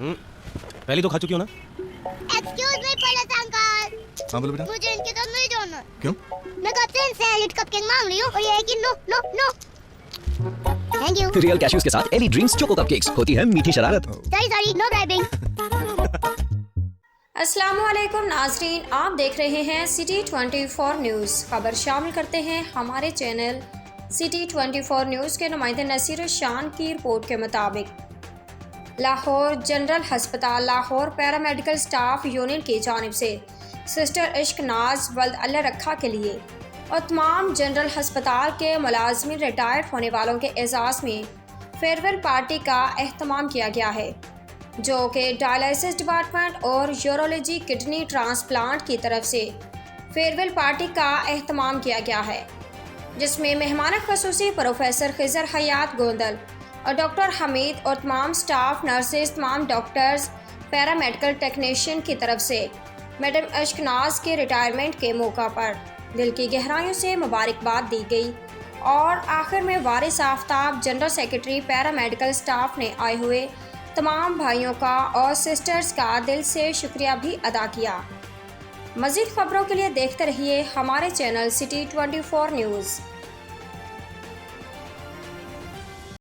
पहले तो खा चुकी हो ना? Excuse me police uncle. हाँ बोलो बेटा। मुझे इनके साथ नहीं जाना। क्यों? मैं कब से इनसे एलिट कपकेक मांग रही हूँ और ये है कि no no no. Thank you. Real cashews के साथ एली ड्रीम्स चोको कपकेक्स होती है मीठी शरारत। Sorry no driving. अस्सलामुअलैकुम नाजरीन, आप देख रहे हैं सिटी 24 न्यूज़। खबर शामिल करते हैं हमारे चैनल सिटी 24 न्यूज़ के नुमाइंदे नसीर शान की रिपोर्ट के मुताबिक लाहौर जनरल हस्पताल लाहौर पैरामेडिकल स्टाफ यूनियन की जानिब से सिस्टर इश्क नाज वल्द अल्लाह रखा के लिए और तमाम जनरल हस्पताल के मुलाजमिन रिटायर्ड होने वालों के एजाज़ में फेयरवेल पार्टी का एहतमाम किया गया है, जो कि डायलिसिस डिपार्टमेंट और यूरोलॉजी किडनी ट्रांसप्लांट की तरफ से फेयरवेल पार्टी का एहतमाम किया गया है, जिसमें मेहमान ख़ुसूसी प्रोफेसर खिजर हयात गोंदल और डॉक्टर हमीद और तमाम स्टाफ नर्सेज, तमाम डॉक्टर्स, पैरामेडिकल टेक्नीशियन की तरफ से मैडम इश्क नाज के रिटायरमेंट के मौका पर दिल की गहराइयों से मुबारकबाद दी गई और आखिर में Waris Aftab general secretary paramedical staff ने आए हुए तमाम भाइयों का और सिस्टर्स का दिल से शुक्रिया भी अदा किया। मज़ीद खबरों के लिए देखते रहिए हमारे चैनल सिटी 24 न्यूज़।